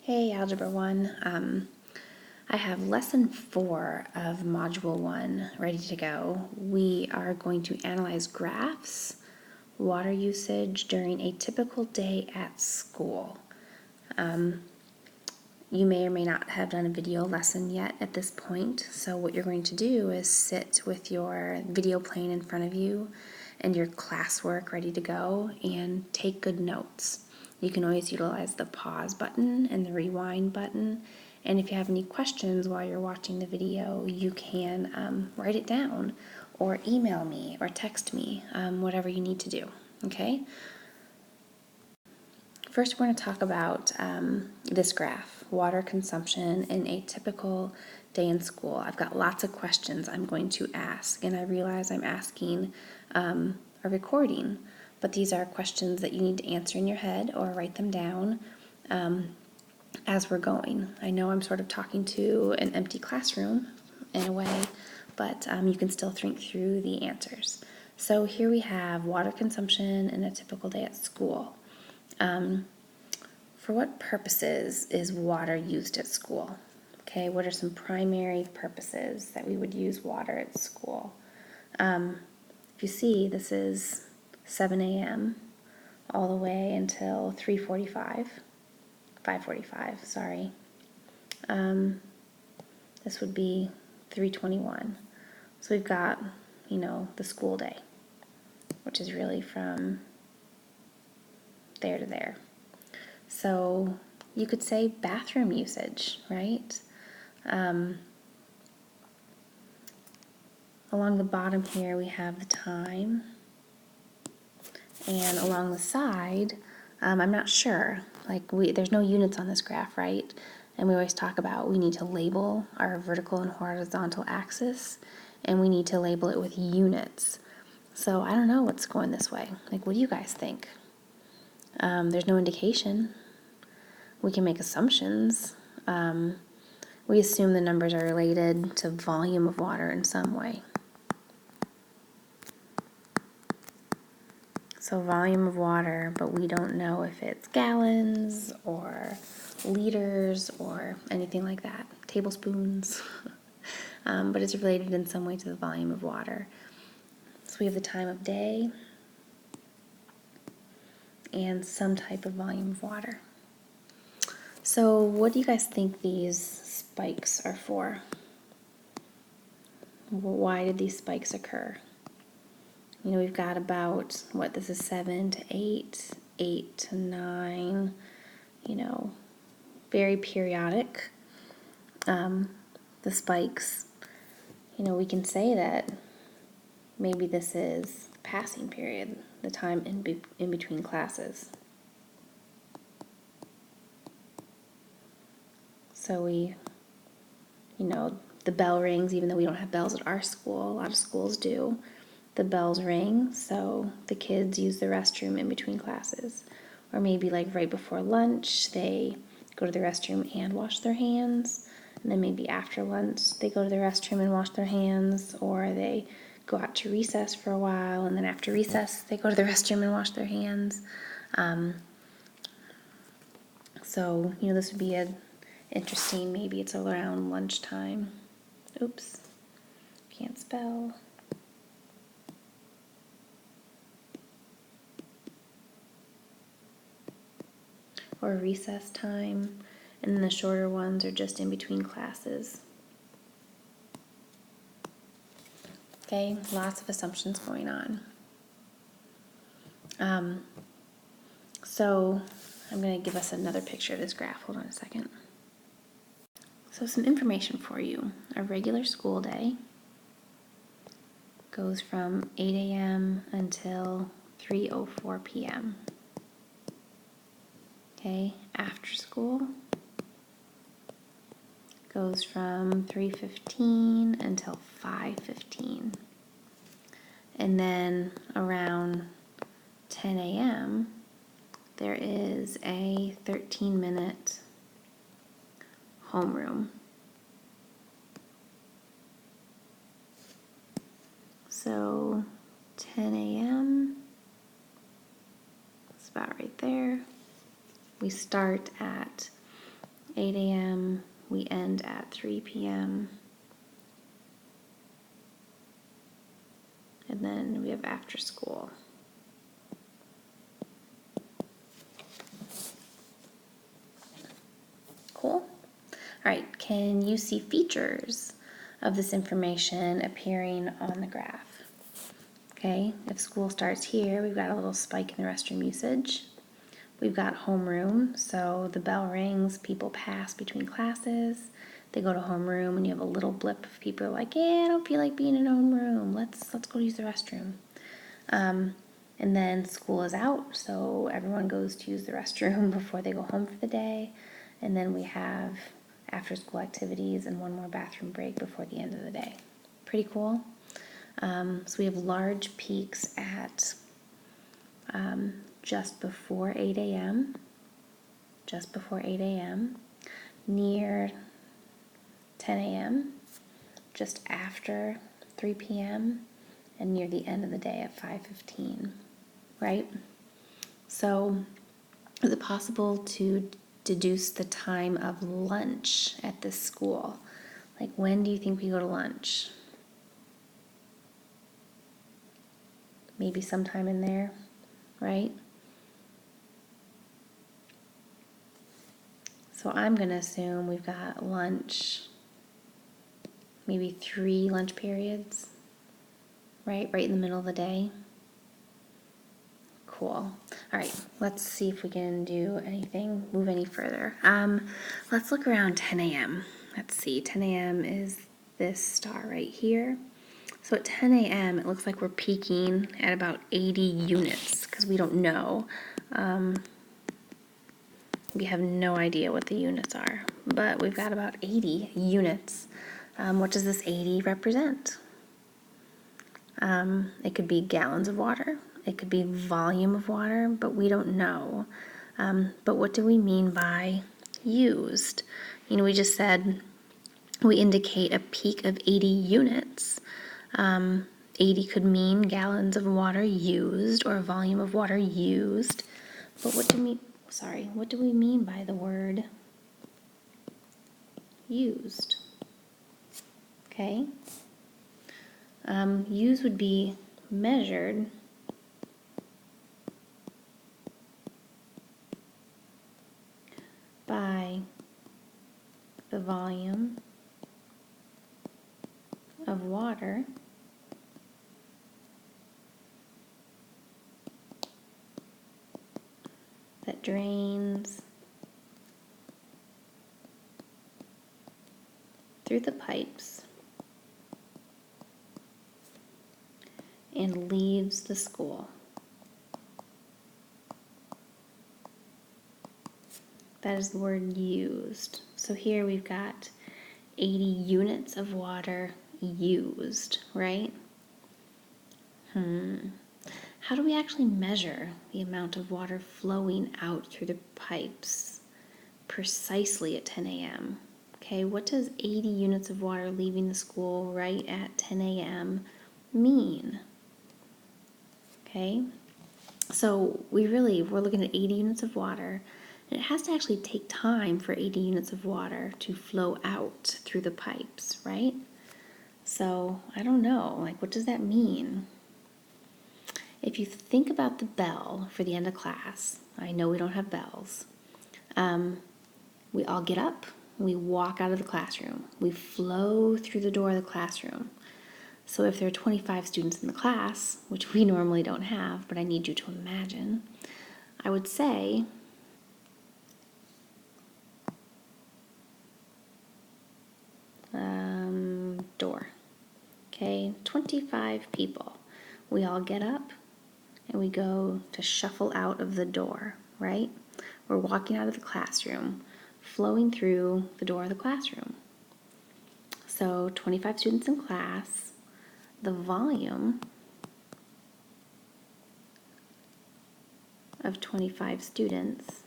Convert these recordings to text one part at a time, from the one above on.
Hey, Algebra 1. I have lesson 4 of Module 1 ready to go. We are going to analyze graphs, water usage during a typical day at school. You may or may not have done a video lesson yet at this point, so what you're going to do is sit with your video playing in front of you and your classwork ready to go and take good notes. You can always utilize the pause button and the rewind button, and if you have any questions while you're watching the video, you can write it down or email me or text me, whatever you need to do, okay? First, we're going to talk about this graph, water consumption in a typical day in school. I've got lots of questions I'm going to ask, and I realize I'm asking a recording, but these are questions that you need to answer in your head or write them down as we're going. I know I'm sort of talking to an empty classroom in a way, but you can still think through the answers. So here we have water consumption in a typical day at school. For what purposes is water used at school? Okay, what are some primary purposes that we would use water at school? If you see, this is 7 a.m. all the way until 5:45, sorry. This would be 3:21. So we've got, the school day, which is really from there to there. So you could say bathroom usage, right? Along the bottom here we have the time, and along the side, I'm not sure, there's no units on this graph, right? And we always talk about we need to label our vertical and horizontal axis, and we need to label it with units. So I don't know what's going this way. What do you guys think? There's no indication. We can make assumptions. We assume the numbers are related to volume of water in some way. So volume of water, but we don't know if it's gallons or liters or anything like that, tablespoons, but it's related in some way to the volume of water. So we have the time of day and some type of volume of water. So what do you guys think these spikes are for? Why did these spikes occur? We've got about, this is 7 to 8, 8 to 9, very periodic. The spikes, we can say that maybe this is passing period, the time in between classes. So the bell rings, even though we don't have bells at our school, a lot of schools do. The bells ring, so the kids use the restroom in between classes. Or maybe right before lunch, they go to the restroom and wash their hands. And then maybe after lunch, they go to the restroom and wash their hands. Or they go out to recess for a while, and then after recess, they go to the restroom and wash their hands. So, this would be interesting. Maybe it's around lunchtime. Oops, can't spell. Or recess time, and then the shorter ones are just in between classes. Okay, lots of assumptions going on. So I'm going to give us another picture of this graph. Hold on a second. So some information for you. A regular school day goes from 8 a.m. until 3:04 p.m. Okay, after school goes from 3:15 until 5:15. And then around 10 a.m., there is a 13-minute homeroom. So 10 a.m., that's about right there. We start at 8 a.m., we end at 3 p.m. And then we have after school. Cool. All right, can you see features of this information appearing on the graph? Okay, if school starts here, we've got a little spike in the restroom usage. We've got homeroom, so the bell rings, people pass between classes, they go to homeroom, and you have a little blip of people like, yeah, I don't feel like being in homeroom, let's go use the restroom. And then school is out, so everyone goes to use the restroom before they go home for the day. And then we have after school activities and one more bathroom break before the end of the day. Pretty cool. So we have large peaks at just before 8 a.m., near 10 a.m., just after 3 p.m., and near the end of the day at 5:15, right? So is it possible to deduce the time of lunch at this school? Like, when do you think we go to lunch? Maybe sometime in there, right? So I'm going to assume we've got lunch, maybe 3 lunch periods, right? Right in the middle of the day. Cool. All right, let's see if we can do anything, move any further. Let's look around 10 a.m. Let's see, 10 a.m. is this star right here. So at 10 a.m., it looks like we're peaking at about 80 units because we don't know. We have no idea what the units are, but we've got about 80 units. What does this 80 represent? It could be gallons of water. It could be volume of water, but we don't know. But what do we mean by used? You know, we just said we indicate a peak of 80 units. 80 could mean gallons of water used or a volume of water used. But what do we mean by the word used? Okay. Use would be measured by the volume of water that drains through the pipes and leaves the school. That is the word used. So here we've got 80 units of water used, right? How do we actually measure the amount of water flowing out through the pipes precisely at 10 a.m.? Okay, what does 80 units of water leaving the school right at 10 a.m. mean? Okay, so we're looking at 80 units of water, and it has to actually take time for 80 units of water to flow out through the pipes, right? So I don't know, like, what does that mean? If you think about the bell for the end of class, I know we don't have bells. We all get up, we walk out of the classroom, we flow through the door of the classroom. So if there are 25 students in the class, which we normally don't have, but I need you to imagine, I would say door. Okay, 25 people. We all get up and we go to shuffle out of the door, right? We're walking out of the classroom, flowing through the door of the classroom. So 25 students in class, the volume of 25 students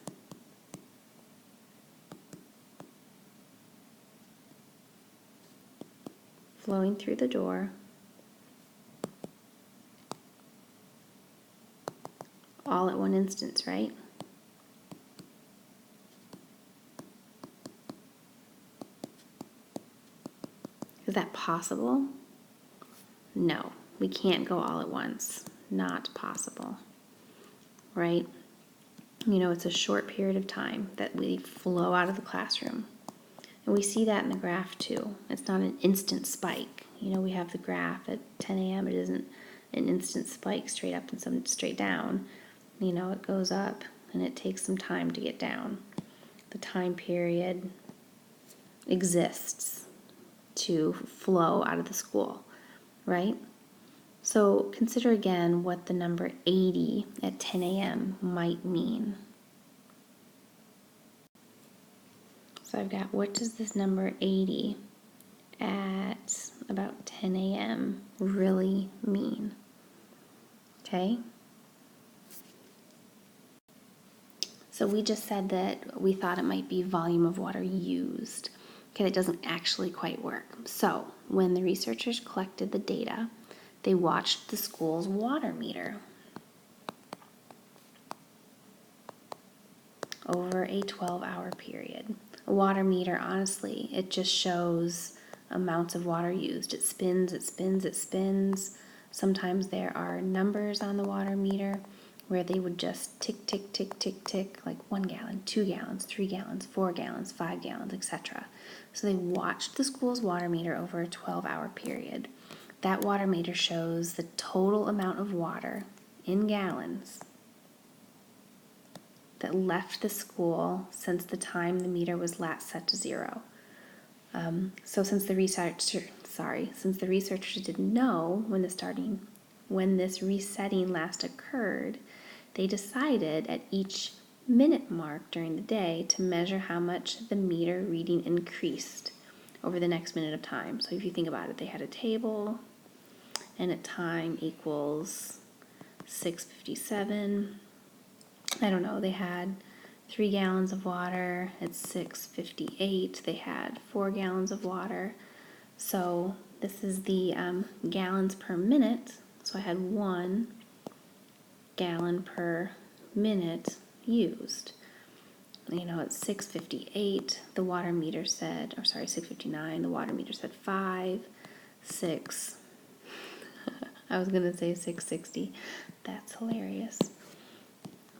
flowing through the door all at one instance, right? Is that possible? No, we can't go all at once. Not possible, right? It's a short period of time that we flow out of the classroom. And we see that in the graph too. It's not an instant spike. We have the graph at 10 a.m. It isn't an instant spike straight up and some straight down. It goes up and it takes some time to get down. The time period exists to flow out of the school, right? So consider again what the number 80 at 10 a.m. might mean. So I've got, what does this number 80 at about 10 a.m. really mean? Okay? So we just said that we thought it might be volume of water used. Okay, that doesn't actually quite work. So when the researchers collected the data, they watched the school's water meter over a 12-hour period. A water meter, honestly, it just shows amounts of water used. It spins, it spins, it spins. Sometimes there are numbers on the water meter where they would just tick, tick, tick, tick, tick, like 1 gallon, 2 gallons, 3 gallons, 4 gallons, 5 gallons, etc. So they watched the school's water meter over a 12-hour period. That water meter shows the total amount of water in gallons that left the school since the time the meter was last set to 0. So since the researchers didn't know when this resetting last occurred, they decided at each minute mark during the day to measure how much the meter reading increased over the next minute of time. So if you think about it, they had a table, and at time equals 6:57. I don't know, they had 3 gallons of water at 6:58. They had 4 gallons of water. So this is the gallons per minute. So I had 1 gallon per minute used. At 6:58, the water meter said, 6:59, the water meter said 5, 6. I was going to say 6:60. That's hilarious.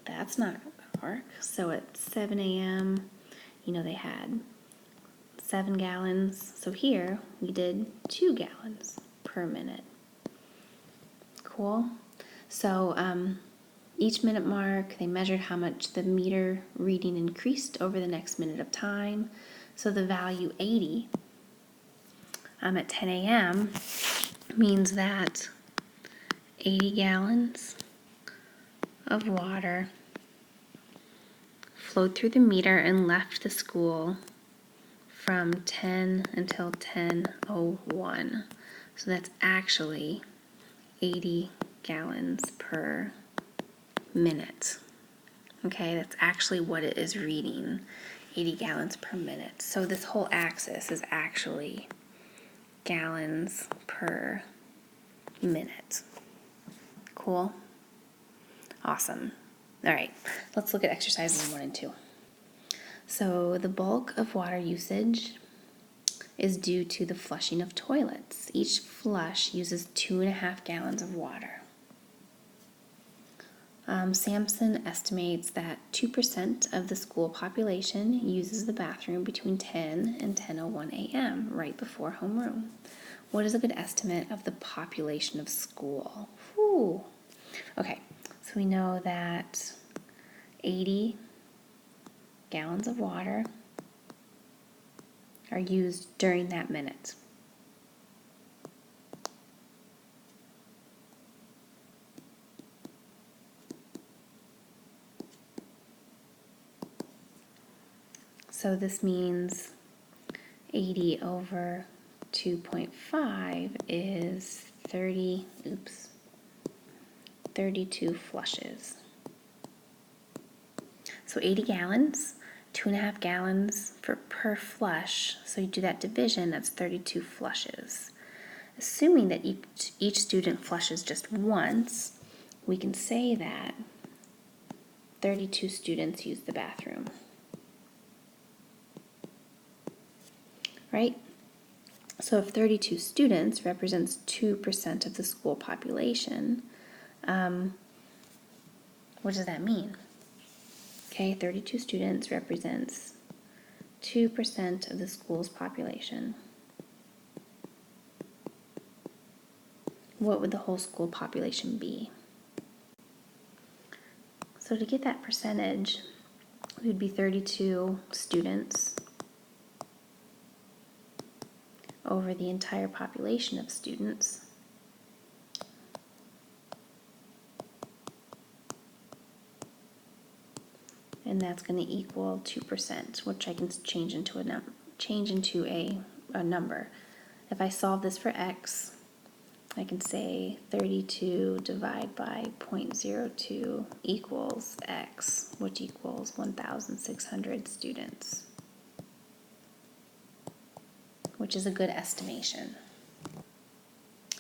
That's not going to work. So at 7 a.m., they had 7 gallons. So here we did 2 gallons per minute. Cool. So each minute mark, they measured how much the meter reading increased over the next minute of time. So the value 80 at 10 a.m. means that 80 gallons of water flowed through the meter and left the school from 10 until 10:01. So that's actually 80 gallons per minute. Okay, that's actually what it is reading, 80 gallons per minute. So this whole axis is actually gallons per minute. Cool? Awesome. All right, let's look at exercises 1 and 2. So the bulk of water usage is due to the flushing of toilets. Each flush uses 2.5 gallons of water. Sampson estimates that 2% of the school population uses the bathroom between 10 and 10:01 a.m., right before homeroom. What is a good estimate of the population of school? Whew. Okay, so we know that 80 gallons of water are used during that minute. So this means 80 over 2.5 is 32 flushes. So 80 gallons, 2.5 gallons per flush. So you do that division, that's 32 flushes. Assuming that each student flushes just once, we can say that 32 students use the bathroom. Right? So if 32 students represents 2% of the school population, what does that mean? Okay, 32 students represents 2% of the school's population. What would the whole school population be? So to get that percentage, it would be 32 students over the entire population of students. And that's going to equal 2%, which I can change into a number. If I solve this for x, I can say 32 divided by 0.02 equals x, which equals 1,600 students, which is a good estimation.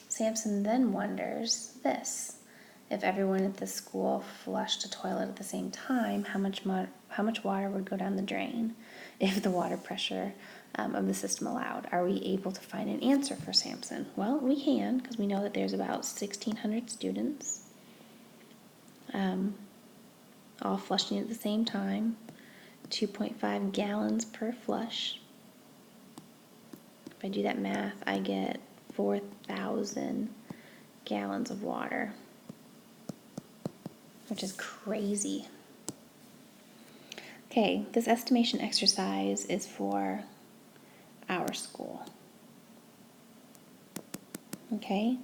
Sampson then wonders this. If everyone at the school flushed a toilet at the same time, how much water would go down the drain if the water pressure of the system allowed? Are we able to find an answer for Sampson? Well, we can, because we know that there's about 1,600 students all flushing at the same time, 2.5 gallons per flush. If I do that math, I get 4,000 gallons of water, which is crazy. Okay, this estimation exercise is for our school. Okay,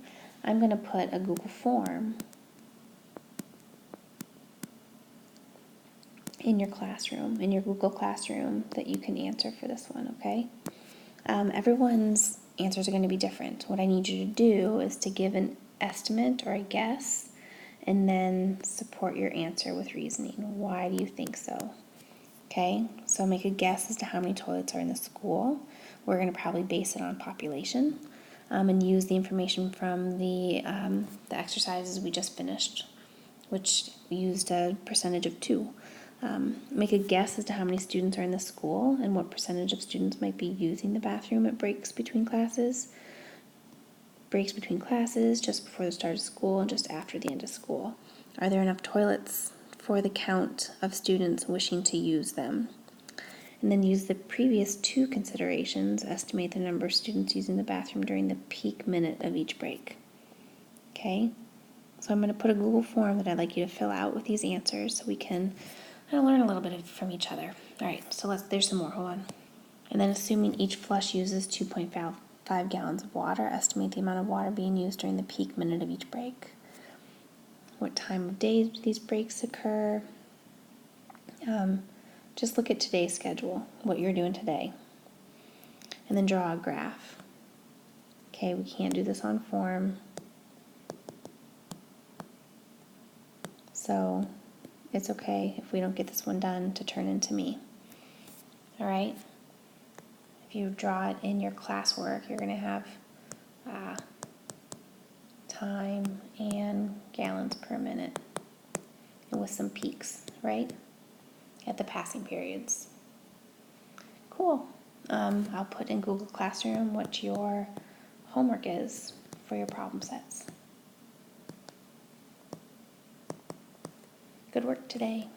I'm going to put a Google form in your classroom, in your Google Classroom, that you can answer for this one, okay? Everyone's answers are going to be different. What I need you to do is to give an estimate or a guess, and then support your answer with reasoning. Why do you think so? Okay, so make a guess as to how many toilets are in the school. We're going to probably base it on population, and use the information from the exercises we just finished, which used a percentage of 2. Make a guess as to how many students are in the school and what percentage of students might be using the bathroom at breaks between classes. Breaks between classes, just before the start of school and just after the end of school. Are there enough toilets for the count of students wishing to use them? And then use the previous 2 considerations, estimate the number of students using the bathroom during the peak minute of each break. Okay, so I'm going to put a Google form that I'd like you to fill out with these answers so we can learn a little bit from each other. All right, so there's some more, hold on. And then assuming each flush uses 2.5 gallons of water, estimate the amount of water being used during the peak minute of each break. What time of day do these breaks occur? Just look at today's schedule, what you're doing today, and then draw a graph. Okay, we can't do this on form, so it's okay if we don't get this one done to turn into me. All right? If you draw it in your classwork, you're going to have time and gallons per minute, and with some peaks, right, at the passing periods. Cool. I'll put in Google Classroom what your homework is for your problem sets. Good work today.